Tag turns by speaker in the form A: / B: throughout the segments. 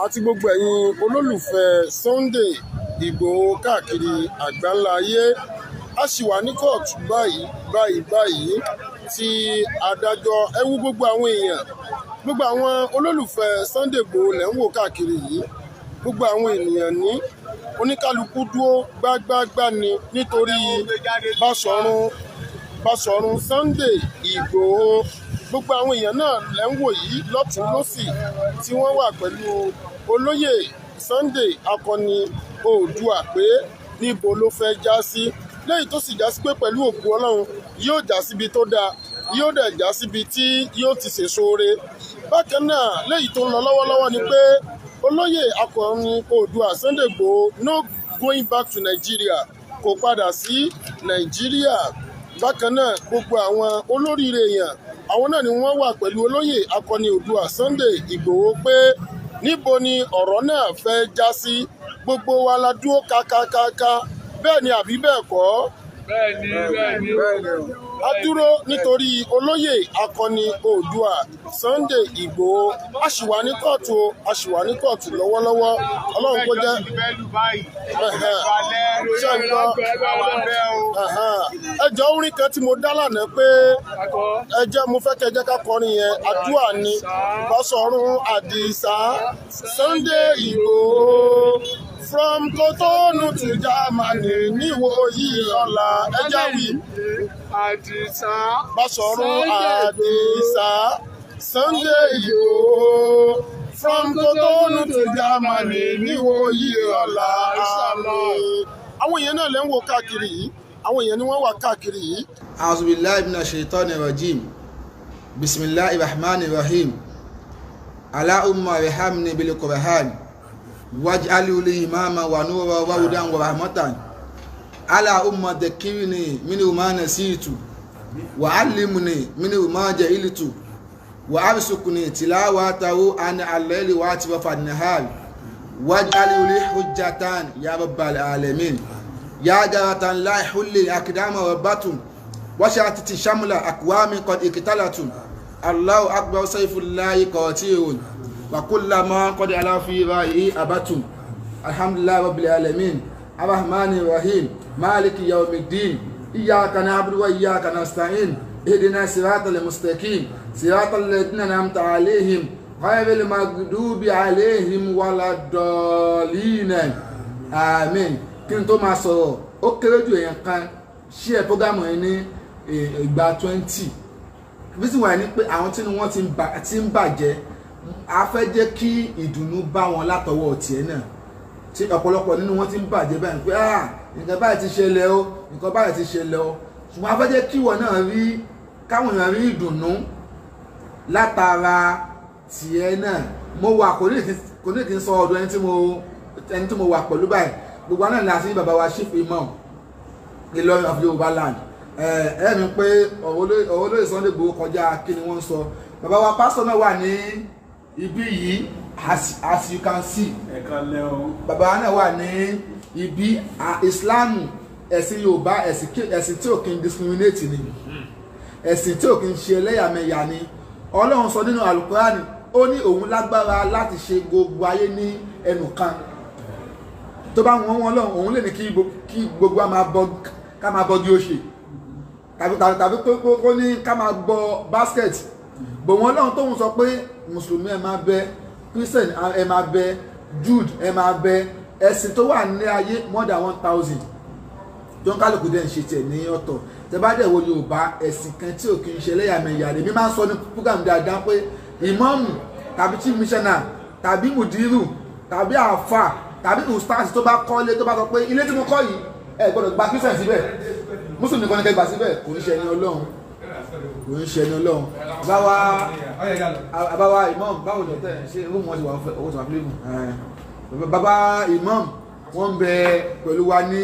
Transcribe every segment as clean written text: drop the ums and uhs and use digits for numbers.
A: àti gbogbo ẹ̀yin olólùfẹ́ Sunday Igboho káàkiri àgbáńlá ayé. A sì wà ní kóòtù báyìí tí adájọ́ ẹ wú gbogbo àwọn èèyàn, gbogbo àwọn olólùfẹ́ Sunday Igboho lẹ́ ń wò káàkiri yìí. Gbogbo àwọn ènìyàn ní oníkálukú dúró gbágbágbá ni nítorí Basọ̀run Sunday Igboho. Gbogbo àwọn èèyàn náà lẹ́ ń wò yìí lọ́tùn lósì tí wọ́n wà pẹ̀lú olóyè Sunday akọni Oòduà pé níbo ló fẹ́ já sí, lẹ́yìn tó sì já sí pé pẹ̀lú ògo Ọlọ́run yóò já síbi tó dáa, yóò dẹ̀ já síbi tí yóò ti ṣèṣore. Bákan náà lẹ́yìn tó ń lọ lọ́wọ́lọ́wọ́ ni pé olóyè akọni Oòduà Sunday Igboho no going back to Nigeria, kò padà sí Nàìjíríà. Bákan náà gbogbo àwọn olóríire èèyàn àwọn náà ni wọ́n wà pẹ̀lú olóyè akọni Oòduà Sunday Igboho pé níbo ni ọ̀rọ̀ náà fẹ́ já sí. Gbogbo wa la dúró kákákáká, bẹ́ẹ̀ ni àbí bẹ́ẹ̀ kọ́? Bẹ́ẹ̀ni. A dúró nítorí olóyè akọni Oòduà Sunday Igboho. A sì wà ní kóòtù lọ́wọ́lọ́wọ́. Ọlọ́run kó jẹ́ ẹjọ́ orin kan tí mo dá lánàá pé mo fẹ́ kẹ́ jẹ́ ká kọrin yẹn, àdúrà ni. Basọ̀run Àdìsá Sunday Igboho from Cotonou to Germany níwòyí ọ̀la ẹja wí. Basọ̀run Àdìsá Sunday Igboho from Cotonou to Germany níwòyí ọ̀la àmín. Àwọn èèyàn náà lẹ́ ń wò káàkiri yìí, àwọn èèyàn ni wọ́n wà káàkiri yìí.
B: A'udhu billahi minash shaitani rajim. Bismillahir rahmanir rahim. Allahumma irhamni bil Qur'an waj'alhu li imama wa nura wa hudan wa rahmatan. Allahumma dhakkirni minhu ma nasitu wa 'allimni minhu ma jahiltu wa arzuqni tilawatahu ana al-layli wa atrafa an-nahar waj'alhu li hujjatan ya rabbal alamin. Ya jaratan la hulli akdama rabbatun washatati shamla aqwami qad iqtalatun. Allahu akbar sayfullahi qatirun wa kullama qad ala fi ra'i abatun. Alhamdulillahi rabbil alamin arrahmanir rahim maliki yawmiddin iyyaka na'budu wa iyyaka nasta'in ihdina siratal mustaqim siratal ladzina an'amta 'alaihim ghayril maghdubi 'alaihim waladdallin. Amen. Kí n tó máa sọ̀rọ̀ ó kéré jù èèyàn kan share program yẹn ní ìgbà 20. Reason why ni pé àwọn tí wọ́n ti ń bàjẹ́ a fẹ́ jẹ́ kí ìdùnnú bá wọn látọwọ́ tiẹ̀ náà, tí ọ̀pọ̀lọpọ̀ nínú wọn ti ń bàjẹ́ báyìí pé nǹkan báyìí ti ṣẹlẹ̀ o, nǹkan báyìí ti ṣẹlẹ̀ o. Ṣùgbọ́n a fẹ́ jẹ́ kí wọn náà rí káwọn èèyàn rí ìdùnnú látara tiẹ̀ náà. Mo wà kò ní kí n sọ ọ̀dọ̀ ẹni tí mo wà pẹ̀lú báyìí. Gbogbo náà la sí bàbá wa Chief Imam Ìlọrin of Yorùbá land. Ẹ̀mí pé ọ̀rọ̀ olóyè Sunday Igboho kọjá kí ni wọ́n ń sọ. Bàbá wa pásítọ̀ náà wà ní ibi yìí as you can see. Bàbá wa náà wà ní ibi Islam ẹ̀sìn Yorùbá ẹ̀sìn tí ò kí n discriminate ni, ẹ̀sìn tí ò kí n ṣe ẹlẹ́yàmẹ̀yà ni. Ọlọ́run sọ nínú Al-Qur'ani ó ní òun lágbára láti ṣe gbogbo ayé ní ẹnu kan. Tó bá wọn lọ́run òun lè ní kí gbogbo ká máa bọ́ bí ó ṣe tàbí kó ní ká máa bọ basket. Bò wọn lọ́run tóun sọ pé mùsùlùmí ẹ máa bẹ, Christian ẹ máa bẹ, Jude ẹ máa bẹ, ẹ̀sìn tó wà ní ayé more than 1000 tó ń kálukú dẹ̀ ń ṣe tiẹ̀ ní ọ̀tọ̀. Tẹ bá dẹ̀ wo Yorùbá ẹ̀sìn kan tí ò kí ń ṣe ẹlẹ́yàmẹ̀yà rẹ̀. Mi máa ń sọ ní program dáadáa pé ìmáàmù tàbí chief missioner tàbí mùdírù tàbí àfà tàbí ustaz tó bá kọ́lé tó bá sọ pé ilé tí mo kọ́ yìí ẹ gbọ́dọ̀ gba Christian síbẹ̀, Muslim nìkan ní kẹ́ gbà síbẹ̀, kò ń ṣe ẹni Ọlọ́run, kò ń ṣe ẹni Ọlọ́run. Bàbá Imam báwo ni ọ̀tẹ̀ ṣe owó wọn ti wà owó tí wà fílẹ̀ mù. Bàbá Imam wọ́n ń bẹ pẹ̀lú wa ní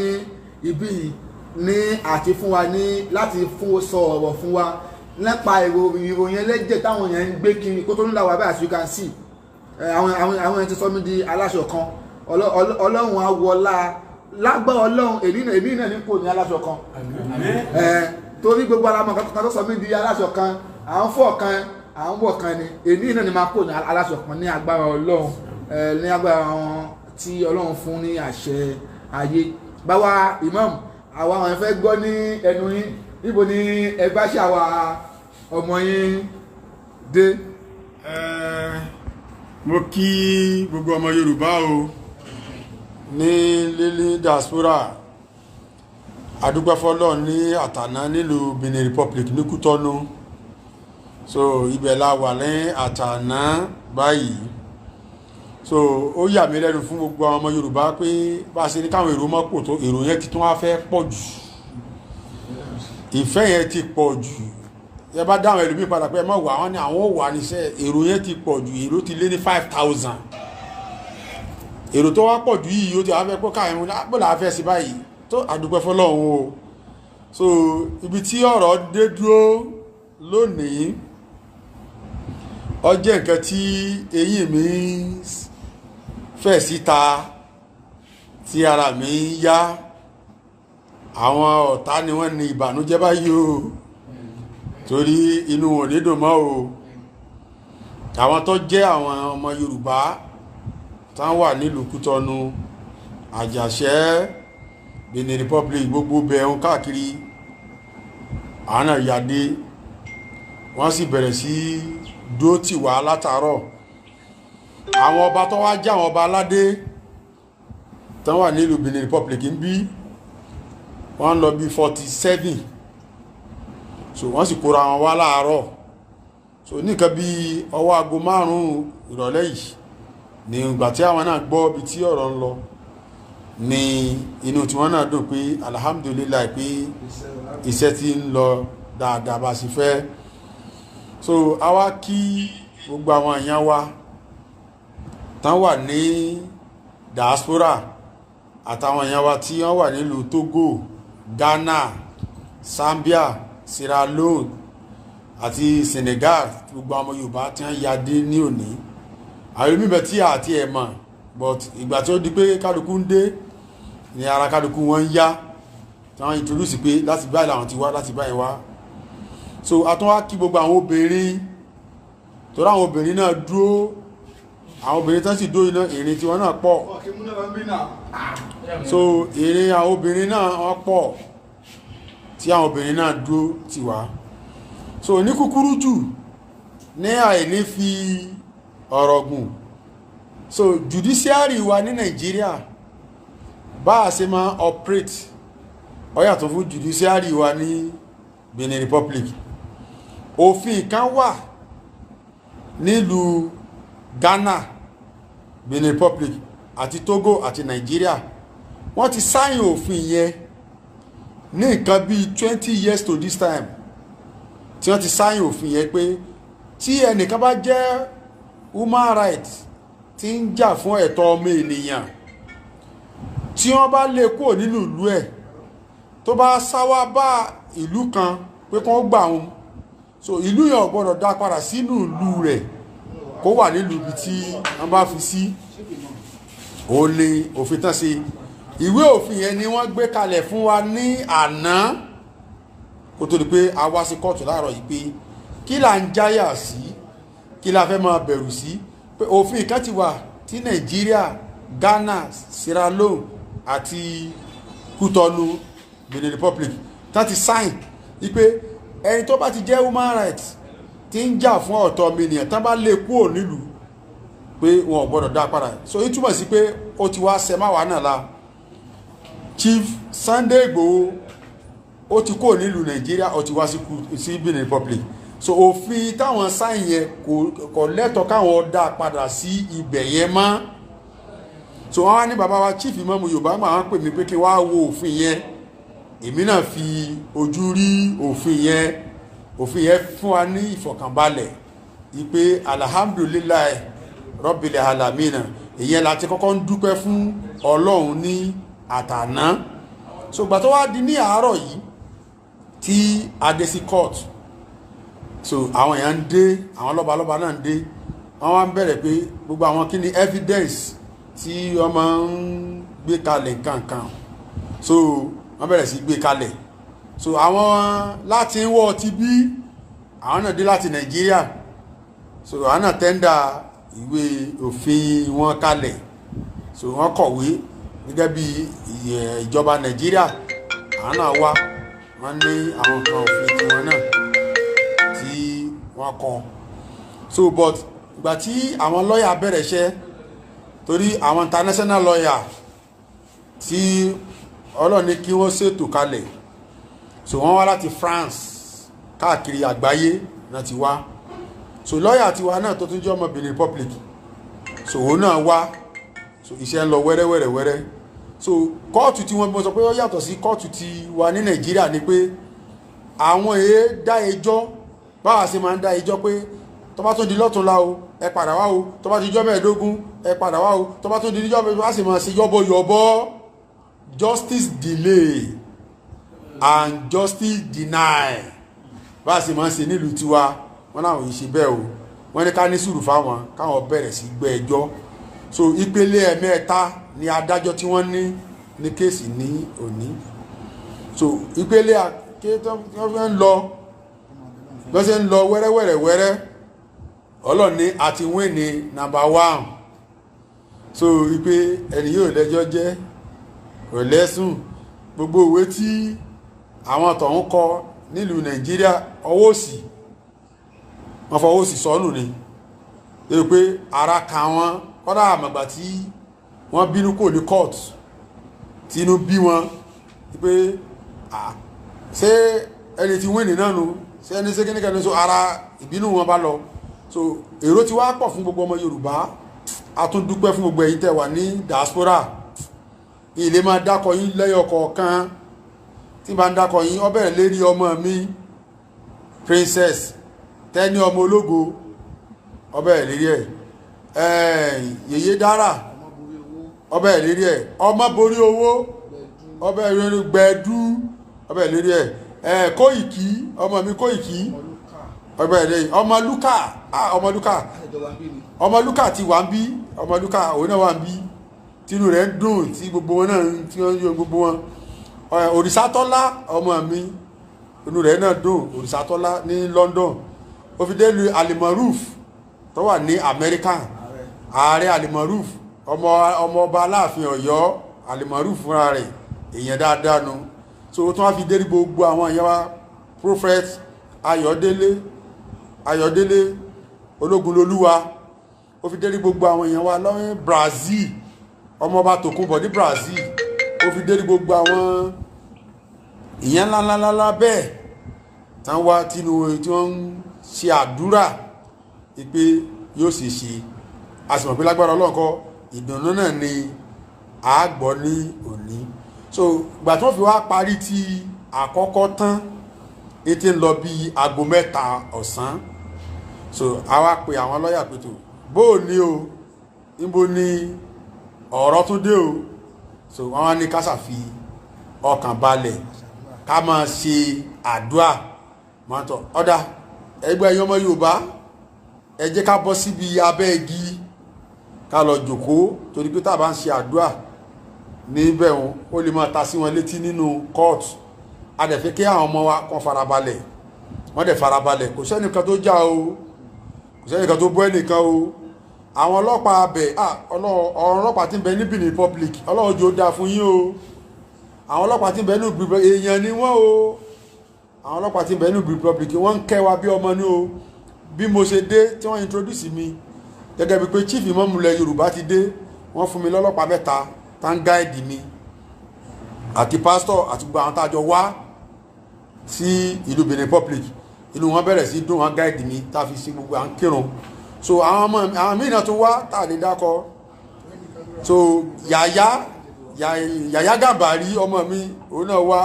B: ibi ní àti fún wa ní láti sọ ọ̀rọ̀ fún wa nípa ìròyìn ẹlẹ́jẹ̀ táwọn èèyàn ń gbé kiri kó tó ń là wá báyìí as you can see. Àwọn èèyàn ti sọ mí di aláṣọ kan. Ọlọ́run á wọlá lágbára Ọlọ́run èmi náà ní kò ní aláṣọ kan. Torí gbogbo alamọ̀ kan tó sọ mí di aláṣọ kan, à ń fọ̀ kan, à ń wọ̀ kan ni. Èmi náà ni máa kò ní aláṣọ kan ní agbára Ọlọ́run. ní agbára wọn tí ọlọ́run fún ní àṣẹ ayé. Báwa imam àwa àwọn fẹ́ gbọ́ ní ẹnu yín níbo ni ẹ bá ṣàwà ọmọ yín dé.
C: Mo kí gbogbo ọmọ Yorùbá o ní lílí diaspora adúpẹ́ fọ́lọ́run ní àtàná nílùú Benin Republic ní Kútọ́nù. So ibẹ̀ la wà ní àtàná báyìí. So ó yà mí lẹ́nu fún gbogbo àwọn ọmọ Yorùbá pé bá a ṣe ní káwọn èrò mọ́ pò tó èrò yẹn ti tún wá fẹ́ pọ̀ jù, ìfẹ́ yẹn ti pọ̀ jù. Ẹ bá dáhùn ẹlòmíì padà pé ẹ má wà wọ́n ní àwọn ò wà níṣẹ́, èrò yẹn ti pọ̀ jù, èrò ti lé ní 5,000. Èrò tó wá pọ̀ jù yìí ó ti wá fẹ́ pọ́ káwọn ẹ̀mú là á fẹ́ sí báyìí tó àdúpẹ́ fọ́lọ́run o. So ibi tí ọ̀rọ̀ dé dúró lónìí ó jẹ́ nǹkan tí eyín mi fẹ̀ síta tí ara mi yá. Àwọn ọ̀tá ni wọ́n ní ìbànújẹ́ báyìí o torí inú wọn ní dùn mọ́ o. Àwọn tó jẹ́ àwọn ọmọ Yorùbá tán wà nílùú Kútọ́nù, Àjàṣẹ́, Benin Republic, gbogbo bẹ̀rún káàkiri àwọn náà yàdé wọ́n sì bẹ̀rẹ̀ sí dúró tì wá látàárọ̀. Àwọn ọba tó wá jẹ́ àwọn ọba aládé tán wà nílùú Benin Republic ń bí wọ́n lọ bí 47. So wọ́n sì kóra wọn wá láàárọ̀. So nìkan bí ọwọ́ aago 5 ìrọ̀lẹ́ yìí ní ìgbà tí àwọn náà gbọ́ bí tí ọ̀rọ̀ ń lọ ní inú tí wọ́n náà dùn pé alhamdulillah pé iṣẹ́ tí ń lọ dáadáa bá sì fẹ́. So a wá kí gbogbo àwọn èèyàn wa tán wà ní diaspora àtàwọn èèyàn wa tí wọ́n wà nílùú Togo, Ghana, Zambia, Sierra Leone àti Senegal, gbogbo àwọn Yorùbá tí wọ́n ya dé ní òní. Àwọn mímẹ̀ tí àti ẹ̀ mọ̀ but ìgbà tí ó di pé kálukú ń dé ní ara kálukú wọn ń yá tí wọ́n introduce pé láti báyìí làwọn ti wá láti báyìí wá. So a tún wá kí gbogbo àwọn obìnrin torí àwọn obìnrin náà dúró, àwọn obìnrin tán sì dó iná ìrìn tí wọ́n náà pọ̀. So ìrìn àwọn obìnrin náà wọ́n pọ̀ tí àwọn obìnrin náà dúró tì wá. So ní kúkúrú jù ní àìní fi ọ̀rọ̀ gùn, so judiciary wa ní Nàìjíríà bá a ṣe máa operate ó yàtọ̀ fún judiciary wa ní Benin Republic. Òfin kan wà nílùú Ghana, Benin Republic àti Togo àti Nàìjíríà. Wọ́n ti sáyìn òfin yẹn ní nǹkan bí 20 years to this time tí wọ́n ti sáyìn òfin yẹn pé tí ẹnìkan bá jẹ́ human rights tí ń jà fún ẹ̀tọ́ ọmọ ènìyàn tí wọ́n bá lè kúrò nínú ìlú ẹ̀ tó bá sáwá bá ìlú kan pé kán gbà wọn, so ìlú yẹn ò gbọ́dọ̀ dá padà sínú ìlú rẹ̀ kó wà nílùú ibi tí wọ́n bá fi sí. ó ní òfin tán sí ìwé òfin yẹn ni wọ́n gbé kalẹ̀ fún wa ní àná kó tó di pé a wá sí kóòtù láàárọ̀ yìí pé kí là ń jáyà sí, kí la fẹ́ máa bẹ̀rù sí, pé òfin kan ti wà tí Nàìjíríà, Ghana, Sierra Leone àti Kútọ́nù, Benin Republic tán ti sign wípé ẹni tó bá ti jẹ́ human rights tí ń jà fún ọ̀tọ̀ ọmọnìyàn tán bá lè kúrò nílùú pé wọn ò gbọ́dọ̀ dá padà. So ó túmọ̀ sí pé ó ti wá ṣe máa wà náà la. Chief Sunday Igboho ó ti kúrò nílùú Nàìjíríà ó ti wá sí Benin Republic. So òfin táwọn sáyìn yẹn kò lẹ́tọ̀ọ́ káwọn dá padà sí ibẹ̀ yẹn mọ́. So wọ́n wá ní bàbá wa chief Imam Yorùbá máa wọ́n pè mí pé kí wá wo òfin yẹn. Èmi náà fi ojú rí òfin yẹn fún wa ní ìfọ̀kànbalẹ̀ ìpè alhamdulilayi Rabbil alamina. Ìyẹn láti kọ́kọ́ ń dúpẹ́ fún Ọlọ́run ní àtàná. So gbà tó wá di ní àárọ̀ yìí tí adé sí court, so àwọn èèyàn ń dé, àwọn lọ́balọ́ba náà ń dé, wọ́n wá ń bẹ̀rẹ̀ pé gbogbo àwọn kí ni evidence tí wọ́n máa ń gbé kalẹ̀ kankan. So wọ́n bẹ̀rẹ̀ sí gbé kalẹ̀. So àwọn láti ń wọ́ ti bí àwọn náà dé láti Nàìjíríà, so àwọn náà tẹ́ndà ìwé òfin wọn kalẹ̀ so wọ́n kọ̀wé gẹ́gẹ́ bí ìjọba Nàìjíríà àwọn náà wá wọ́n ní àwọn nǹkan òfin tiwọn náà tí wọ́n kọ so but ìgbà tí àwọn lọ́ọ̀yà bẹ̀rẹ̀ iṣẹ́ torí àwọn international lawyer tí ọlọ́ni kí wọ́n ṣètò kalẹ̀ so wọ́n wá láti France káàkiri àgbáyé náà ti wá so lọ́ọ̀yà tiwa náà tó tún jẹ́ ọmọ Benin Republic so òun náà wá so iṣẹ́ ń lọ wẹ́rẹ́wẹ́rẹ́wẹ́rẹ́ so kóòtù tí wọ́n sọ pé ó yàtọ̀ sí kóòtù tí wà ní Nàìjíríà ni pé àwọn èé dá ẹjọ́ báwa ṣe máa ń dá ẹjọ́ pé tó bá tún di lọ́túnla o ẹ padà wá o tó bá ti jọ́ mẹ́ẹ̀ẹ́dógún ẹ padà wá o tó bá tún di níjọ́ mẹ́ẹ̀ẹ́dógún wá sì máa ṣe yọ́bọ̀yọ̀bọ̀ justice delay and justice deny bá a sì máa ń ṣe nílùú tiwa wọ́n láwọn yìí ṣe bẹ́ẹ̀ o wọ́n ní ká ní sùúrù fáwọn káwọn bẹ̀rẹ̀ sí gbọ́ ẹjọ́ so ìpele ẹ̀mẹ́ta ni adájọ́ tí wọ́n ní kéèsì ní òní so ìpele àkétọ́ fẹ́ ń lọ bẹ́sẹ̀ ń lọ wẹ́rẹ́wẹ́rẹ́wẹ́rẹ́ ọlọ́ni àti wín ní number 1 so wípé ẹni yóò lẹ́jọ́ jẹ́ òlẹ́sùn gbogbo òwe tí àwọn tọ̀hún kọ nílùú Nàìjíríà ọwọ́ òsì wọ́n fọwọ́ òsì sọ́nù ni èyí pé ara ka wọn kọ́dà àmàgbà tí wọ́n bínú kò ní court tí inú bí wọn pé ṣé ẹni tí wín ní náà nù ṣé ẹni ṣé kíníkà ní so ara ìbínú wọn bá lọ so èrò tí wá pọ̀ fún gbogbo ọmọ Yorùbá a tún dúpẹ́ fún gbogbo ẹ̀yin tẹ́ wà ní diaspora ilé máa dákọ̀ yín lẹ́yọ kọ̀ọ̀kan tí bá ń dákọ̀ yín ó bẹ̀rẹ̀ lérí ọmọ mi Princess Tẹ́ni ọmọ ológo ó bẹ̀rẹ̀ lérí ẹ̀ Yèyé Dára ó bẹ̀rẹ̀ lérí ẹ̀ ọmọ borí owó ó bẹ̀rẹ̀ lérí Gbẹ̀dú ó bẹ̀rẹ̀ lérí ẹ̀ Kóìkí ọmọ mi Kóìkí ó bẹ̀rẹ̀ lérí ọmọ Lúkà ọmọ Lúkà ti wà ń bí ọmọ Lúkà òun náà wà ń bí tínú rẹ̀ ń dùn tí gbogbo wọn náà tí wọ́n yọ gbogbo wọn Òrìṣàtọ́lá ọmọ mi inú rẹ̀ náà dùn Òrìṣàtọ́lá ní London ó fi dé lu Alimaruf tó wà ní Amẹ́ríkà ààrẹ Alimaruf ọmọ ọba Aláàfin Ọ̀yọ́ Alimaruf fúnra rẹ̀ èèyàn dáadáa nu so ó tún wá fi dé gbogbo àwọn èèyàn wa Prophet Ayọ̀délé Ológunlolúwa ó fi dé gbogbo àwọn èèyàn wa lọ́wọ́ Brazil ọmọọba Tòkunbọ̀ ní Brazil ó fi dé gbogbo àwọn ìyẹn ńláńláńlá bẹ́ẹ̀ tán wá tí wọ́n ń ṣe àdúrà pé yóò ṣe ṣe a sì mọ̀ pé lágbára Ọlọ́run ìdùnnú náà ni a gbọ́ ní òní so ìgbà tí wọ́n fi wá parí ti àkọ́kọ́ tán ètè ń lọ bí aago 3 ọ̀sán so a wá pe àwọn lọ́ọ̀yà pé tó bóò ní o níbo ni ọ̀rọ̀ tún dé o so wọ́n wá ní ká ṣàfi ọkàn balẹ̀ ká máa ṣe àdúà máa tọ̀ ọ̀dà ẹgbẹ́ ẹ̀yin ọmọ Yorùbá ẹ jẹ́ ká bọ́ síbi abẹ́ igi ká lọ jókòó torí pé tá a bá ń ṣe àdúà níbẹ̀ wọn ó lè máa ta sí wọn létí nínú court a dẹ̀ fẹ́ kí àwọn ọmọ wa kàn farabalẹ̀ wọ́n dẹ̀ farabalẹ̀ kò sẹ́nìkan tó já o kò sẹ́nìkan tó bọ́ ẹnìkan o àwọn ọlọ́pàá abẹ ọlọ́pàá tí ń bẹ ní Benin Republic Ọlọ́run jò dáa fún yín o àwọn ọlọ́pàá tí ń bẹ ní èèyàn ni wọ́n o àwọn ọlọ́pàá tí ń bẹ ní Republic wọ́n ń kẹ́ wa bí ọmọ ní o bí mo ṣe dé tí wọ́n introduce mi gẹ́gẹ́ bí pé chief imam ilẹ̀ Yorùbá ti dé wọ́n fún mi lọ́lọ́pàá 3 tá ń gáìdì mi àti pastor àti gbogbo àwọn tájọ wá sí ìlú Benin Republic inú wọn bẹ̀rẹ̀ sí dùn wọn gáìdì mi tá fi sí gbogbo à ń kírun so àwọn mìíràn tó wá tààdé dákọ so Yàyà Gàmbàrí ọmọ mi òun náà wá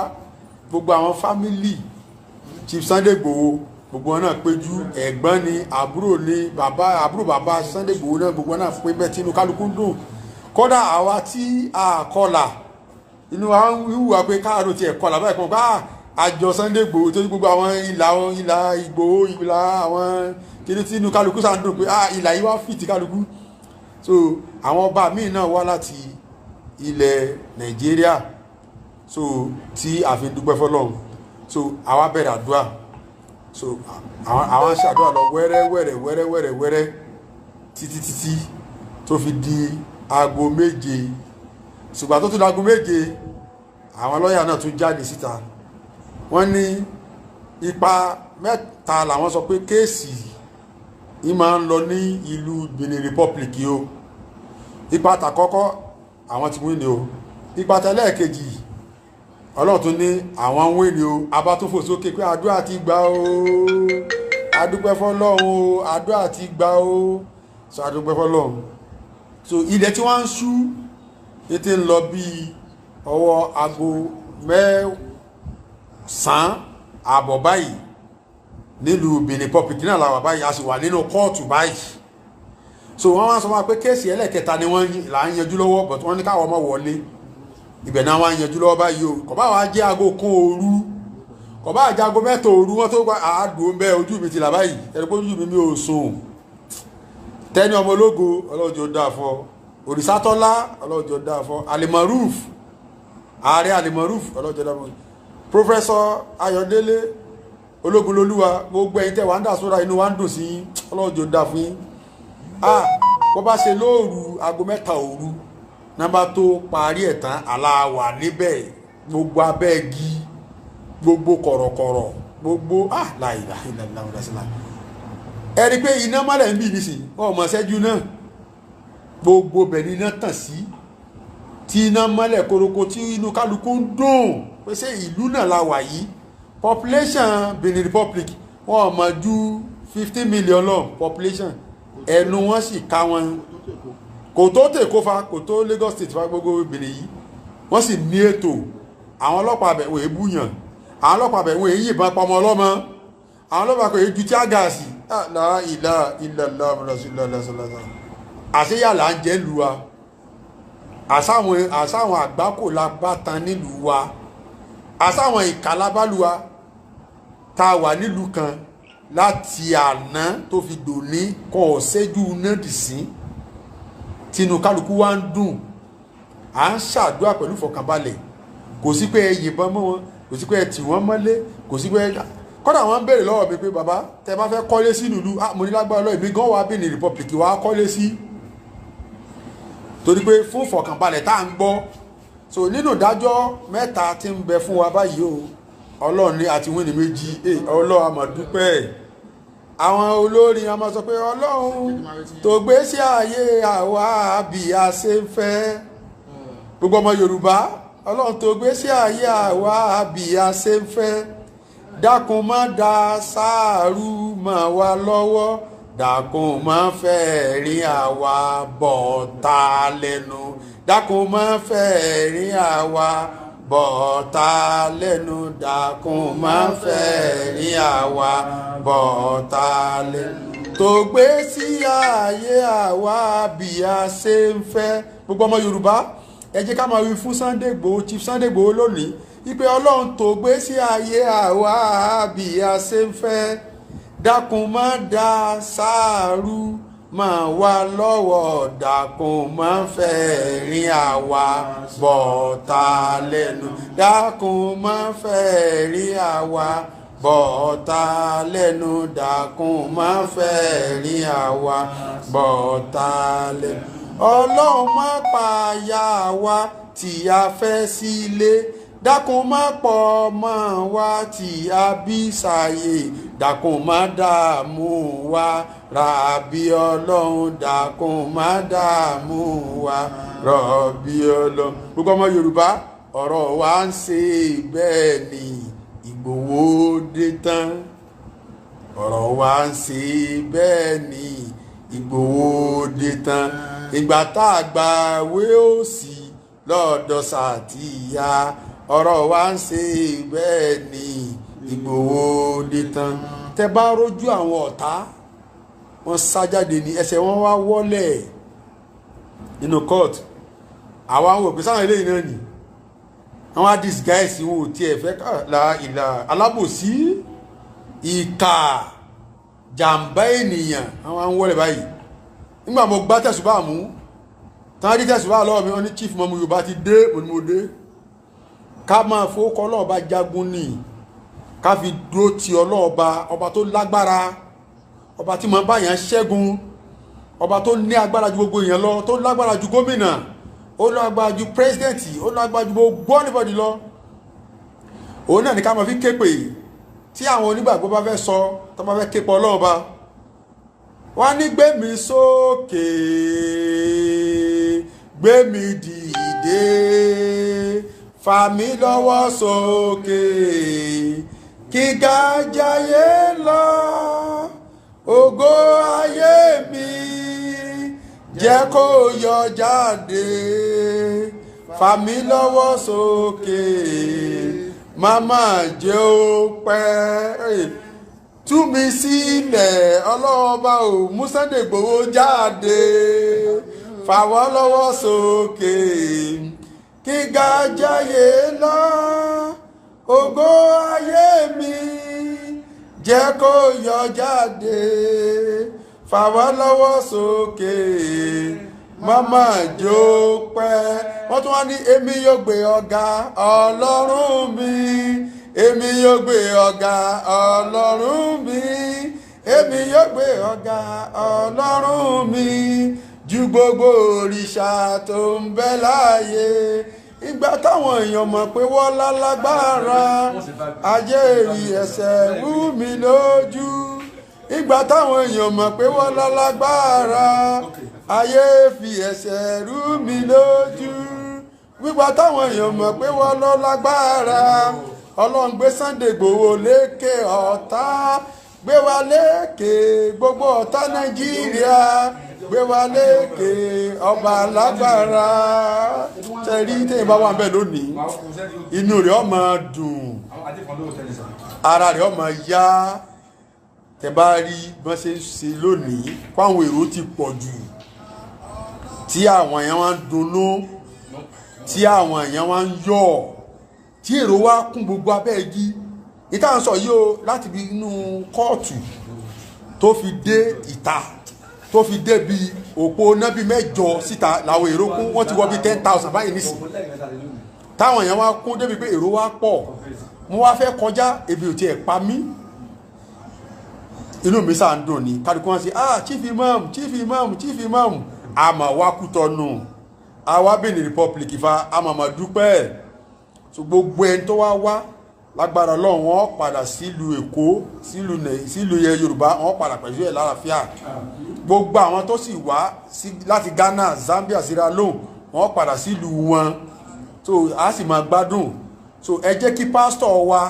C: gbogbo àwọn fámílì Chief Sunday Igboho gbogbo wọn náà péjú ẹ̀gbọ́n ni àbúrò ni àbúrò bàbá Sunday Igboho náà gbogbo náà pé bẹ́ẹ̀ tí inú kálukú dùn kódà àwa tí a kọlà inú wa ń wúwa pé káàró tiẹ̀ kọlà báyìí kan ká àjọ Sunday Igboho tó ní gbogbo àwọn ìlà Igboho ìlà àwọn kiri tí inú kálukú sáà ń dùn pé ìlà yìí wá fìtì kálukú so àwọn ọba míì náà wá láti ilẹ̀ Nàìjíríà so tí a fi dúpẹ́ fọ́lọ́run so àwa bẹ̀rẹ̀ àdúrà so àwọn ṣàdúrà lọ wẹ́rẹ́ títí tó fi di aago méje ṣùgbọ́n tó tún di aago méje àwọn lọ́ọ̀yà náà tún jáde síta wọ́n ní ipa mẹ́ta làwọn sọ pé kéèsì yìí máa ń lọ ní ìlú Benin Republic yìí o ipa tàkọ́kọ́ àwọn ti wí ni o ipa tẹ́lẹ̀kejì ọlọ́run tún ní àwọn wí ni o abá tún fò sókè pé àdúrà ti gbà o adúpẹ́ fọ́lọ́run o àdúrà ti gbà o so adúpẹ́ fọ́lọ́run so ilẹ̀ tí wọ́n ń ṣú ètè ń lọ bí ọwọ́ aago mẹ́sàn-án àbọ̀ báyìí nílùú Benin Republic náà làwà báyìí a sì wà nínú kóòtù báyìí so wọ́n wá sọ wá pé kéèsì ẹlẹ́kẹta ni wọ́n là ń yanjú lọ́wọ́ but wọ́n ní káwọn ọmọ wọlé ibẹ̀ náà wá ń yanjú lọ́wọ́ báyìí o kò bá wá jẹ́ aago kan òru kò bá jẹ́ aago mẹ́ta òru wọ́n tó gba àádùn ń bẹ́ ojú mi ti là báyìí ẹ̀rọ pé ojú mi ò sùn Tẹ́ni ọmọ ológo ọlọ́jọ́ dáa fọ́ Òrìṣàtọ́lá ọlọ́jọ́ dáa fọ́ Alimaruf ààrẹ Alimaruf ọlọ́jọ́ dáa fọ́ Professor Ayọ̀délé Ológunlolúwa gbogbo ẹ̀yin tẹ́ wà ń dà sóra inú wa ń dùn sí ọlọ́jọ́ dáa fún yín bó bá ṣe lóòrù aago mẹ́ta òru nàbà tó parí ẹ̀ tán aláwà níbẹ̀ gbogbo abẹ́ẹ̀gì gbogbo kọ̀rọ̀kọ̀rọ̀ gbogbo láìlà ìlànà ẹ̀rí pé iná mọ́lẹ̀ ń bì nísìn ọmọ ṣẹ́jú náà gbogbo bẹ̀ ní iná tàn sí tí iná mọ́lẹ̀ koroko tí inú kálukú ń dùn pé ṣé ìlú náà la wà yìí population Benin Republic wọ́n mọ̀ ju 15 million lọ population ẹnu wọn sì ká wọn kò tó tèkó fa kò tó Lagos State fa gbogbo Benin yìí wọ́n sì ní ètò àwọn ọlọ́pàá abẹ̀ wọ́n èébúyàn àwọn ọlọ́pàá abẹ̀ wọ́n èyí ìbọn pamọ ọlọ́mọ àwọn ọlọ́pàá kò yé ju tí a gàásì àṣeyàlá ń jẹ́ lù wa àṣàwọn àgbákò la bá tan nílùú wa àṣàwọn ìkàlábálù wa tá a wà nílùú kan láti àná tó fi dòní kọ́ ṣẹ́jú náà dì sí tinú kálukú wa ń dùn à ń ṣàdúrà pẹ̀lú ìfọ̀kànbalẹ̀ kò sí pé ẹ yìnbọn mọ́ wọn kò sí pé ẹ tì wọ́n mọ́lé kò sí pé kọ́dà wọ́n ń béèrè lọ́wọ́ mi pé bàbá tẹ bá fẹ́ kọ́lé sí ìlú mo ní lágbára lọ́wọ́ èmi gan wà Benin Republic wà á kọ́lé sí torí pé fún ìfọ̀kànbalẹ̀ tá à ń gbọ́ so nínú ìdájọ́ mẹ́ta tí ń bẹ fún wa báyìí o ọlọ́run ní àti wíní méjì ọlọ́run a máa dúpẹ́ àwọn olórin a máa sọ pé ọlọ́run tó gbé sí ayé àwa bí a ṣe ń fẹ́ gbogbo ọmọ Yorùbá ọlọ́run tó gbé sí ayé àwa bí a ṣe ń fẹ́ dákun má da sáàrù mọ́ wa lọ́wọ́ dákun má fẹ́ rí àwa bọ̀ọ̀ta lẹ́nu dákun má fẹ́ rí àwa bọ̀ọ̀ta lẹ́nu dákun má fẹ́ rí àwa bọ̀ọ̀ta lẹ́nu tó gbé sí ayé àwa bí a ṣe ń fẹ́ gbogbo ọmọ Yorùbá ẹ jẹ́ ká máa wí fún Sunday Igboho Chief Sunday Igboho lónìí ìpè ọlọ́run tó gbé sí ayé àwa bí a ṣe ń fẹ́ dákun má da sáàrù má wá lọ́wọ́ dákun má fẹ́ rin àwa bọ̀ọ̀ta lẹ́nu dákun má fẹ́ rin àwa bọ̀ọ̀ta lẹ́nu dákun má fẹ́ rin àwa bọ̀ọ̀ta lẹ́nu ọlọ́run má pààyà wa tí a fẹ́ sílé dákun má pọ̀ mọ́ wa tí a bí sáyé dákun má dààmú wa ràbí ọlọ́run dákun má dààmú wa ràbí ọlọ́run. gbogbo ọmọ Yorùbá ọ̀rọ̀ wa ń ṣe bẹ́ẹ̀ ni Ìgbòho dé tán ọ̀rọ̀ wa ń ṣe bẹ́ẹ̀ ni Ìgbòho dé tán ìgbà tá a gba wé òsì lọ́dọ̀ Sàtíyà ọ̀rọ̀ wa ń ṣe bẹ́ẹ̀ ni Ìgbòho dé tán tẹ bá rójú àwọn ọ̀tá wọ́n sá jáde ní ẹsẹ̀ wọn wá wọ́lẹ̀ nínú court àwa ń wò pé sáwọn eléyìí náà nì àwọn á disguise wọn ò tiẹ̀ fẹ́ la ìlà alábòsí ìkà jàǹbá ènìyàn àwọn á ń wọ́lẹ̀ báyìí nígbà mo gbá tẹ̀sùbá mú tán rí tẹ̀sùbá lọ́wọ́ mi wọ́n ní Chief mọ́mú Yorùbá ti dé mo dé ká máa fowókọ́ ọlọ́ọ̀bá jagun ní ká fi dúró ti ọlọ́ọ̀bá ọba tó lágbára ọba tí mo bá yàn ṣẹ́gun ọba tó ní agbára ju gbogbo èèyàn lọ, tó lágbára ju gómìnà, ó lágbára ju pírẹsidẹ́ǹtì, ó lágbára ju gbogbo anybody lọ. Òun náà ní ká máa fi képe tí àwọn onígbàgbọ́ bá fẹ́ sọ, tó bá fẹ́ képe Ọlọ́run bá wá ní gbé mi sókè, gbé mi dìde, fà mí lọ́wọ́ sókè, kíga jayé lọ, ògo ayé mi jẹ́ kó yọ jáde, fà mí lọ́wọ́ sókè, màmá jẹ́ ó pẹ́, tú mi sílẹ̀ ọlọ́ọ̀bá ò mú Sunday Igboho jáde, fà wọ́n lọ́wọ́ sókè, kíga jayé lọ, ògo ayé mi jẹ́ kó yọ jáde, fà wọ́n lọ́wọ́ sókè, màmá jó pẹ́. Wọ́n tún wá ní èmi yóò gbé ọ̀gá Ọlọ́run mi, èmi yóò gbé ọ̀gá Ọlọ́run mi, èmi yóò gbé ọ̀gá Ọlọ́run mi ju gbogbo òrìṣà tó ń bẹ láyé. Ìgbà táwọn èèyàn mọ̀ pé wọ́n lálágbára, ayé rí ẹsẹ̀ wú mi lójú. Ìgbà táwọn èèyàn mọ̀ pé wọ́n lálágbára, ayé fi ẹsẹ̀ rú mi lójú. Ìgbà táwọn èèyàn mọ̀ pé wọ́n lálágbára, Ọlọ́run gbé Sunday Igboho lékè ọ̀tá, gbé wa lékè gbogbo ọ̀tá Nàìjíríà, gbé wa lékè ọba alágbára. Tẹ̀rí tẹ̀yìn bá wà ń bẹ̀ lónìí, inú rẹ̀ ó máa dùn, ara rẹ̀ ó máa yá. Tẹ́ bá rí bọ́n ṣe ń ṣe lónìí, fáwọn èrò ti pọ̀ jù, tí àwọn èèyàn wá ń dunnú, tí àwọn èèyàn wá ń yọ̀, tí èrò wá kún gbogbo abẹ́ igi. Ìta ń sọ yìí o láti bí inú kóòtù tó fi dé ìta, tó fi dé bí òpó nábì mẹ́jọ síta làwọn èrò kún. Wọ́n ti wọ́ bí 10,000 báyìí nísìn. Táwọn èèyàn wá kún débi pé èrò wá pọ̀. Mo wá fẹ́ kọjá, ebi ò tiẹ̀ pa mí. Inú mi sáà ń dùn ní kálukú wọn sí chief imam, chief imam, chief imam. Àmà wá Kútọ̀nù, àwa Benin Republic fa àmàmà dúpẹ́. So gbogbo ẹni tó wá lágbára Ọlọ́run wọn padà sílùú Èkó, sílùú Yorùbá, wọn padà pẹ̀lú ẹ̀ lálàáfíà. Gbogbo àwọn tó sì wá láti Ghana, Zambia, Sierra Leone, wọn padà sílùú wọn. So a sì máa gbádùn. So ẹ jẹ́ kí pásítọ̀ wa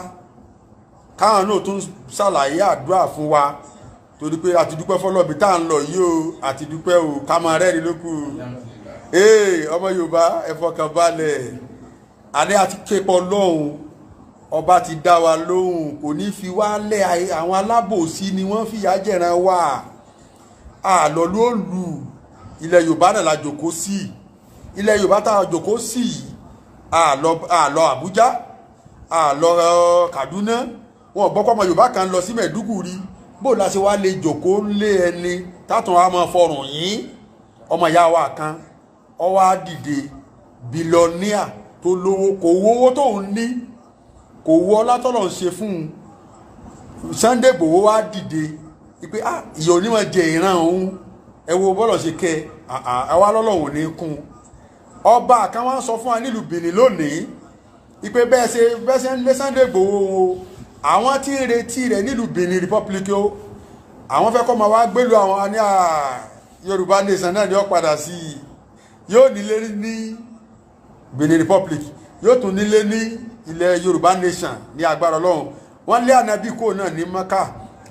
C: káwọn náà tún ṣàlàyé àdúrà fún wa, torí pé àti dúpẹ́ fọlọ́bì tá à ń lọ yìí o, àti dúpẹ́ o, ká máa rẹ́rìn lókù. Ọmọ Yorùbá ẹ fọkàn balẹ̀, àní àti képọ̀ lọ́hùn, ọba ti dá wa lóhùn, kò ní fi wá lẹ̀. Àwọn alábòsí ni wọ́n fìyà jẹran wa. Àlọ́ ló lù ilẹ̀ Yorùbá náà la jòkó sí, ilẹ̀ Yorùbá tá a jòkó sí, àlọ́ Àbújá, àlọ́ Kaduna. Wọn gbọ́ pọ́mọ Yorùbá kan lọ sí Mẹ̀dúgùrí, bó la ṣe wá lè jòkó lé ẹni tátùn wa máa fọrùn yín. Ọmọ ìyá wa kan ó wá dìde bílíọ̀níà tó lówó, kò wo owó tó ń ní, kò wo ọlá tọ́lọ̀ ń ṣe fún un. Sunday Igboho wá dìde pé ìyà onímọ̀ jẹ ìran òun, ẹ wo bọ́lọ̀ ṣe kẹ àwa lọ́lọ́run ní kún. Ọba kan wá ń sọ fún wa nílùú Benin lónìí pé bẹ́ẹ̀ ṣe ń lé Sunday Igboho o, àwọn tí ń retí rẹ̀ nílùú Benin Republic o, àwọn fẹ́ kọ́ máa wá gbélú àwọn ní Yorùbá nation náà ni ó padà sí i. Yóò nílé ní Benin Republic, yóò tún nílé ní ilẹ̀ Yorùbá nation ní agbára Ọlọ́run. Wọ́n lé ànábì kó náà ní Maka,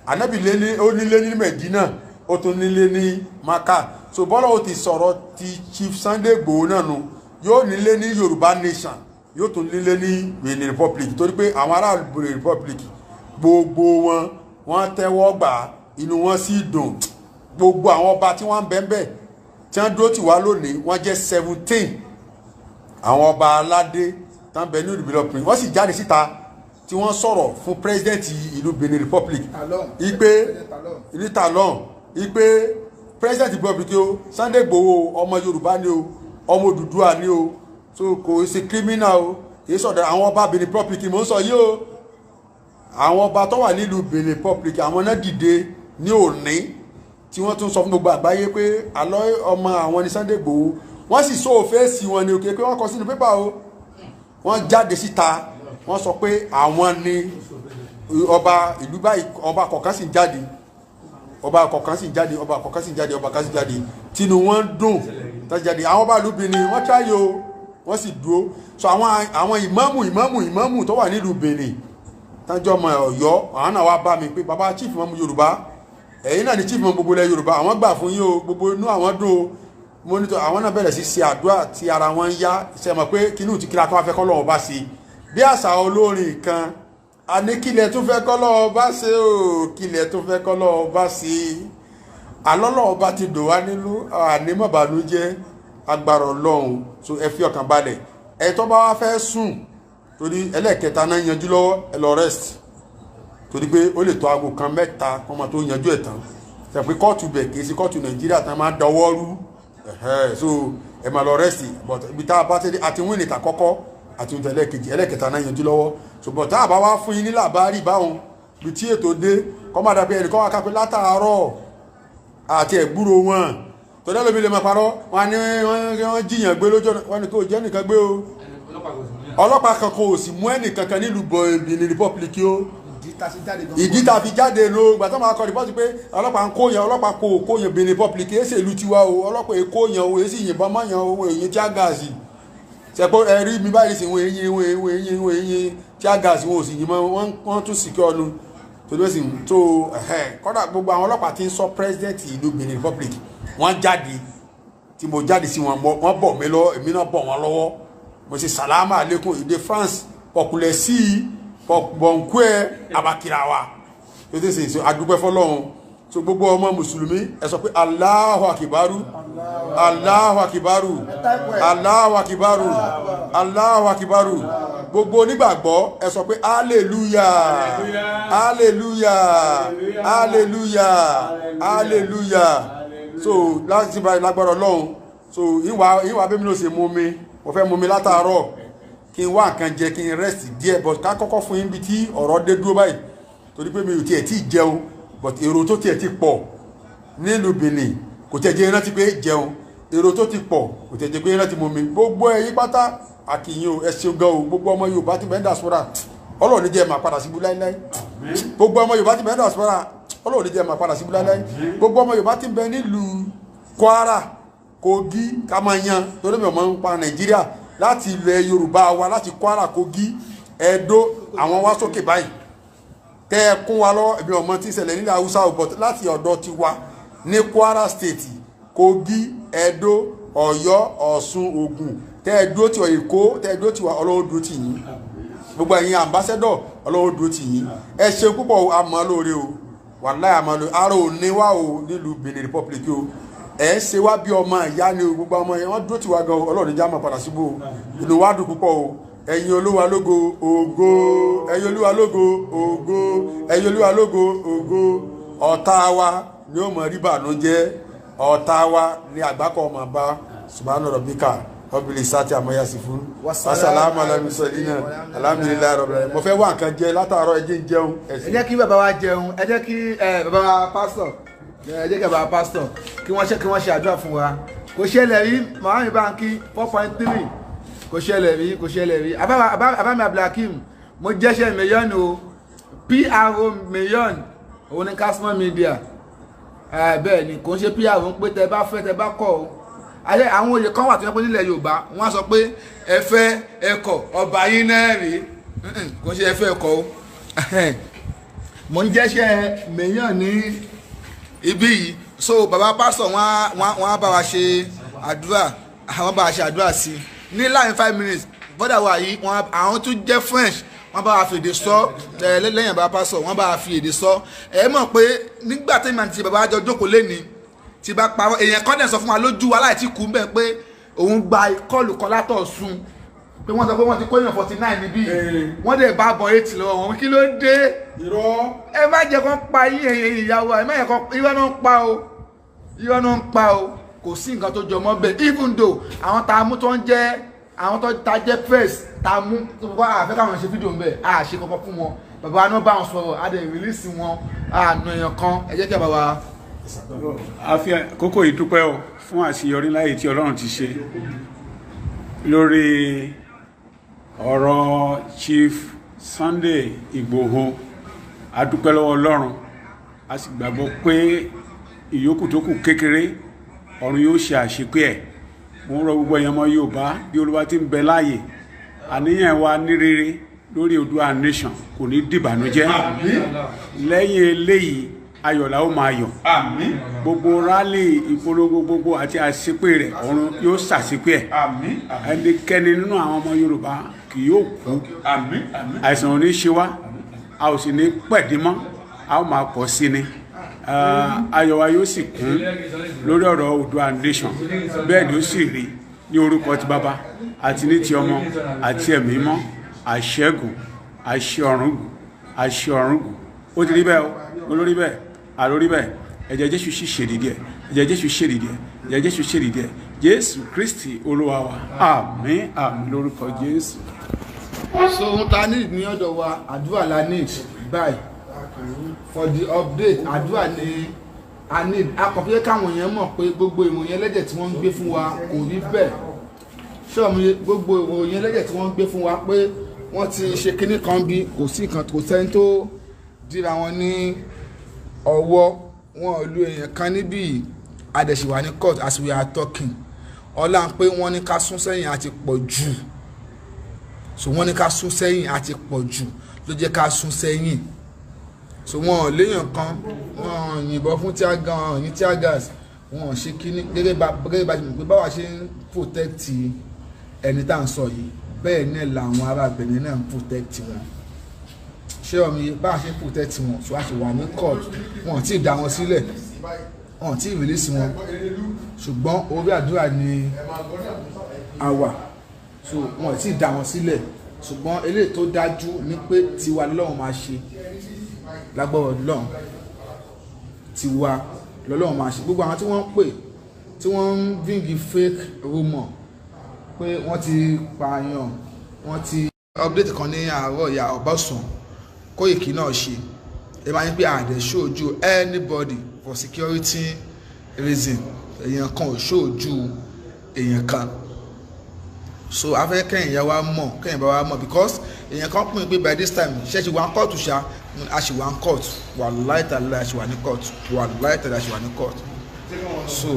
C: ànábì ó nílé ní Medina, ó tún nílé ní Maka. So bọ́lá ó ti sọ̀rọ̀ ti Chief Sunday Igboho náà nu, yóò nílé ní Yorùbá nation, yóò tún nílé ní Benin Republic, torí pé àwọn ará Benin Republic gbogbo wọ́n tẹ́wọ́ gbà, inú wọn sì dùn. Gbogbo àwọn ọba tí wọ́n ń bẹ́ẹ̀ tí wọ́n dúró tì wá lónìí, wọ́n jẹ́ 17 àwọn ọba aládé tán bẹ ní ìlú Benin. Wọ́n sì jáde síta tí wọ́n sọ̀rọ̀ fún president ìlú Benin Republic ní Talon, ipe president Republic o, Sunday Igboho ọmọ Yorùbá ni o, ọmọ Odùduwà ni o, so kò ṣe criminal o, èyí sọ̀dọ̀ àwọn ọba Benin Republic mò ń sọ yìí o. Àwọn ọba tó wà nílùú Benin Republic, àwọn náà dìde ní òní tí wọ́n tún sọ fún gbogbo àgbáyé pé àlọ́ ọmọ àwọn ní Sunday Igboho wọ́n sì sọ òféèsì wọn ní òkè pé wọ́n kọ sínú pépà o wọ́n jáde síta wọ́n sọ pé àwọn ni ọba ìlú báyìí ọba kọ̀ọ̀kan sì jáde ọba kọ̀ọ̀kan sì jáde ọba kọ̀ọ̀kan sì jáde ọba kọ̀ọ̀kan sì jáde tínú wọn dùn tó jáde àwọn ọba ìlú Benin wọ́n ṣáyò wọ́n sì dúró so àwọn ìmáàmù tó wà nílùú Benin tájọ́ ọmọ Ọ̀yọ́ àwọn náà wá bá mi pé baba chief ìmáàmù Yorùbá ẹ̀yin náà ni chief ìmáàmù gbogbo ilẹ̀ Yorùbá àwọn gbà fún yín o gbogbo inú àwọn dùn o monitor àwọn náà bẹ̀rẹ̀ sí ṣe àdúrà tí ara wọn ń yá ṣe mọ̀ pé kínú ti kíra tó wá fẹ́ kọ́ lọ́wọ́ bá ṣe bí àṣà olórin kan a ní kílẹ̀ tó fẹ́ kọ́ lọ́wọ́ bá ṣe o kílẹ̀ tó fẹ́ kọ́ lọ́wọ́ bá ṣe alọ́lọ́wọ́ bá ti dò wá nílùú ànímọ̀bànújẹ́ agbára Ọlọ́run so ẹ fi ọkàn balẹ̀ ẹ tó bá wá fẹ́ sùn torí ẹlẹ́ẹ̀kẹta náà yanjú lọ́wọ́ ẹ lọ rest torí pé ó lè tó aago kan mẹ́ta kọ́ máa tó yanjú ẹ̀ tán ṣe pé kóòtù bẹ̀ kì í sí kóòtù Nàìjíríà tán máa dọwọ́ rú so ẹ máa lọ rest but ibi tá a bá tẹ́lẹ̀ àti wíìnì tà kọ́kọ́ àti oúnjẹ ẹlẹ́ẹ̀kẹta náà yanjú lọ́wọ́ ṣùgbọ́n tá a bá wá fún yín ní làbárì báwọn bí tí ètò dé kọ́ máa dàbí ẹnì kan wá kápẹ́ látàárọ̀ àti ẹ̀gbúrò wọn tọ́lá lómi lè máa parọ́ wọn ni wọ́n jiyàn gbé lójọ́ wọn ni kò jẹ́ nìkan gbé o ọlọ́pàá kankan ò sì mú ẹnìkankan nílùú Benin Republic o ìdí tá a fi jáde ló gbàtọ́ máa kọ́ rìpọ́tì pé ọlọ́pàá ń kóyàn ọlọ́pàá kóyàn Benin Republic èsè ìlú tiwa o ọlọ́pàá èkóyàn o èsì yìnbọn mọ́yàn o èyí tí a gàásì ṣẹ̀pọ̀ ẹ̀rí mi báyìí sí wọ́n èyí tí a gàásì wọn ò sì yìnbọn wọ́n tún sì kí ọnu tó ló sì ń tó kọ́dà gbogbo àwọn ọlọ́pàá tí ń sọ president ìlú Benin Republic wọ́n jáde tí mo jáde sí wọn wọ́n bọ̀ mí lọ èmi náà bọ̀ wọn lọ́wọ́ mo sì sàlámà àlékún èdè France pọ̀kùlẹ̀ sí bọ̀nkú ẹ̀ abakirawa tó tẹ́ sèso adúpẹ́ fọlọ́run so gbogbo ọmọ mùsùlùmí ẹ sọ pé Allahu akibaru Allahu akibaru Allahu akibaru Allahu akibaru gbogbo onígbàgbọ́ ẹ sọ pé hallelujah hallelujah hallelujah hallelujah so láti bá lágbára Ọlọ́run so ìwà bẹ́ẹ̀ mi ló ṣe mú mi mo fẹ́ mú mi látàárọ̀ kí n wá nǹkan jẹ kí n rest díẹ̀ but ká kọ́kọ́ fún yín bí tí ọ̀rọ̀ dé dúró báyìí torí pé mi ò tiẹ̀ tí jẹun but èrò tó tiẹ̀ ti pọ̀ nílùú Benin kò tẹ̀ jẹ́ rántí pé jẹun èrò tó ti pọ̀ kò tẹ̀ jẹ́ pé rántí mú mi gbogbo ẹ̀yin pátá àkìyìn o ẹ ṣeun gan o gbogbo ọmọ Yorùbá ti bẹ́ẹ̀ diaspora Ọlọ́run ní jẹ́ máa padà síbú láíláí gbogbo ọmọ Yorùbá ti bẹ́ẹ̀ diaspora Ọlọ́run ní jẹ́ máa padà síbú láíláí gbogbo ọmọ Yorùbá ti bẹ nílùú Kwara Kogi kamayan torí mi ò mọ̀ ń pa Nàìjíríà láti ilẹ̀ Yorùbá wa láti Kwara Kogi Ẹdó àwọn wá sókè báyìí tẹ́ ẹ kún wa lọ ẹbí ọmọ tí ń ṣẹlẹ̀ nílẹ̀ Haúsá but láti ọ̀dọ̀ ti wa ní Kwara State Kogi Ẹdó Ọ̀yọ́ Ọ̀ṣun Ògùn tẹ́ ẹ dúró ti Èkó tẹ́ ẹ dúró ti wa Ọlọ́run dúró ti yín gbogbo ẹ̀yin ambassador Ọlọ́run dúró ti yín ẹ ṣe púpọ̀ àmọ́ lóore o wàláhì àmọ́ lóore ara ò ní wá o nílùú Benin Republic o ẹ ṣe wá bí ọmọ ìyá ni o gbogbo ọmọ yẹn wọ́n dúró ti wa gan Ọlọ́run já máa padà síbò inú wa dùn púpọ̀ o ẹ̀yin Olúwa lógo ògo ẹ̀yin Olúwa lógo ògo ẹ̀yin Olúwa lógo ògo ọ̀tá wa ni ó mọ̀ rí bànújẹ́ ọ̀tá wa ni àgbákọ̀ ọmọ bá subhana rabbika rabbil sati amayasi fún wasalamu alayhi salina alhamdulilayi rabbil alamin mo fẹ́ wá nǹkan jẹ látàárọ̀ ẹ jẹun
B: ẹ jẹ́ kí bàbá wa jẹun ẹ jẹ́ kí bàbá wa pásítọ̀ ẹ jẹ́ kí bàbá pásítọ̀ kí wọ́n ṣe àdúrà fún wa kò ṣẹlẹ̀ rí Mohami Banki 4.3 kò ṣẹlẹ̀ rí abami Abdulhakeem mo jẹ́ṣẹ́ mílíọ̀nù o PRO mílíọ̀nù òun ní Kashmir Media bẹ́ẹ̀ ni kò ń ṣe PRO ń pé tẹ bá fẹ́ tẹ bá kọ̀ o àwọn oyè kan wà tó yẹ pé nílẹ̀ Yorùbá wọ́n á sọ pé ẹ fẹ́ ẹkọ̀ ọba yín náà rí kò ń ṣe ẹ fẹ́ ẹkọ̀ o mo ń jẹ́ṣẹ́ mílíọ̀nù ní ibi yìí so bàbá pásítọ̀ wọ́n á bá wa ṣe àdúrà àwọn bá wa ṣe àdúrà sí i ní láàrin 5 minutes bọ́dà wa yìí àwọn tún jẹ́ French wọ́n bá wa fi èdè sọ lẹ́yìn bàbá pásítọ̀ wọ́n bá wa fi èdè sọ ẹ mọ̀ pé nígbà tí màá ti bàbá àjọ jókòó lẹ́ni tí bá parọ́ èèyàn kan dẹ̀ sọ fún wa lójú wa láì tí kú bẹ́ẹ̀ pé òun gba kọ́ọ̀lù kan látọ̀ sun pé wọ́n sọ pé wọ́n ti kó èèyàn 49 níbí wọ́n dẹ̀ bá bọ̀ 8 lọ́wọ́ wọn kí ló dé ẹ má jẹ́ kán pa yín ìyàwó ẹ má jẹ́ kán irọ́ náà ń pa o kò sí nǹkan tó jọ mọ́ bẹ́ẹ̀ even though àwọn tá a mú tó ń jẹ́ àwọn tó ta jẹ́ press tá a mú tó bá àfẹ́ káwọn ṣe fídíò ń bẹ̀ a ṣe kankan fún wọn bàbá wa náà bá wọn sọ̀rọ̀ a dẹ̀ release wọn àna èèyàn kan ẹ jẹ́ kí bàbá
D: a fi àkókò yìí dúpẹ́ o fún àṣeyọrí láyé tí Ọlọ́run ti ṣe lórí ọ̀rọ̀ Chief Sunday Igboho. A dúpẹ́ lọ́wọ́ Ọlọ́run, a sì gbàgbọ́ pé ìyókù tó kù kékeré ọ̀run yóò ṣe àṣepé ẹ̀. Mo ń rọ gbogbo ẹ̀yàn ọmọ Yorùbá bí Olúwa ti ń bẹ láàyè, àníyàn wa ní rere lórí Oòduà nation kò ní dìbànújẹ́. Lẹ́yìn eléyìí ayọ̀ la ó máa yọ̀. Gbogbo rálì ìpolongo gbogbo àti àṣepé rẹ̀ ọ̀run yóò ṣàṣepé ẹ̀. Ẹnikẹ́ni nínú àwọn ọmọ Yorùbá kì yóò kú. Àìsàn ò ní ṣe wá, a ò sì ní pẹ̀dí mọ́, a ó máa pọ̀ sí ni. Ayọ̀ wa yóò sì kún lórí ọ̀rọ̀ Oòduà nation, bẹ́ẹ̀ ni ó sì rí ní orúkọ ti Baba àti ní ti Ọmọ àti Ẹ̀mí Mọ́. Àṣẹ́gun, àṣẹ ọ̀rúngún, àṣẹ ọ̀rúngún. Ó ti rí bẹ́ẹ̀ o, olórí bẹ́ẹ̀, àlórí bẹ́ẹ̀. Ẹ̀jẹ̀ Jésù sì ṣèdìdí ẹ̀, ẹ̀jẹ̀ Jésù ṣèdìdí ẹ̀, ẹ̀jẹ̀ Jésù ṣèdìdí ẹ̀. Jésù Kristi Olúwa wa, àmín àmín lórúkọ Jésù.
B: So ohun ta need ní ọ̀dọ̀ wa àdúrà la need báyìí for the update. Àdúrà ni a need. A kàn fẹ́ káwọn èèyàn mọ̀ pé gbogbo ìròyìn ẹlẹ́jẹ̀ tí wọ́n ń gbé fún wa kò rí bẹ́ẹ̀. Ṣọ́ọ̀mù gbogbo ìròyìn ẹlẹ́jẹ̀ tí wọ́n ń gbé fún wa pé wọ́n ti ṣe kinní kan bí kò sí kan, kò sẹ́ni tó dira wọn ní ọwọ́. Wọn ò lu èèyàn kan níbí adẹ̀síwá ní court as we are talking. Ọlá ń pé wọ́n ní ká sún sẹ́yìn àti pọ̀ jù. So wọ́n ní ká sún sẹ́yìn àti pọ̀ jù ló jẹ́ ká sún sẹ́yìn. So wọn ò léèyàn kan, wọn yìnbọn fún tíágan, ní tíágas, wọn ò ṣe kíní gẹ́gẹ́ bá ti mọ̀ pé báwa ṣe ń protect ẹni tá à ń sọ yìí bẹ́ẹ̀ náà làwọn ará Benin náà ń protect wọn. Ṣé ọmọ yìí báwa ṣe ń protect wọn so a ṣe wà ní court, wọn ò tí ì dá wọn sílẹ̀, wọn ò tí ì release wọn, ṣùgbọ́n orí àdúrà ni a wà. So wọn ò tí ì dá wọn sílẹ̀, ṣùgbọ́n eléyìí tó dájú ni pé tiwa lọ́wọ́ máa ṣe lágbọ́rọ̀ Ọlọ́run, tiwa lọ́lọ́run máa ṣe. Gbogbo àwọn tí wọ́n ń pè tí wọ́n ń bring fake rumour pé wọ́n ti pààyàn, wọ́n ti update kan ní àárọ̀ ìyá Ọbásan Kóìkì náà ṣe. Ẹ máa ń pè àdẹ̀ ṣojú anybody for security reason. Èèyàn kan ò ṣojú èèyàn kan. So afẹ́ kẹ́yìn yẹn wá mọ̀, kẹ́yìn bá wá mọ̀ because èèyàn kan pín pé by this time ṣẹ́ẹ̀ṣì wà ń kóòtù ṣá, a ṣì wà ń kóòtù, wà láìtàlá a ṣì wà ní kóòtù, wà láìtàlá a ṣì wà ní kóòtù. So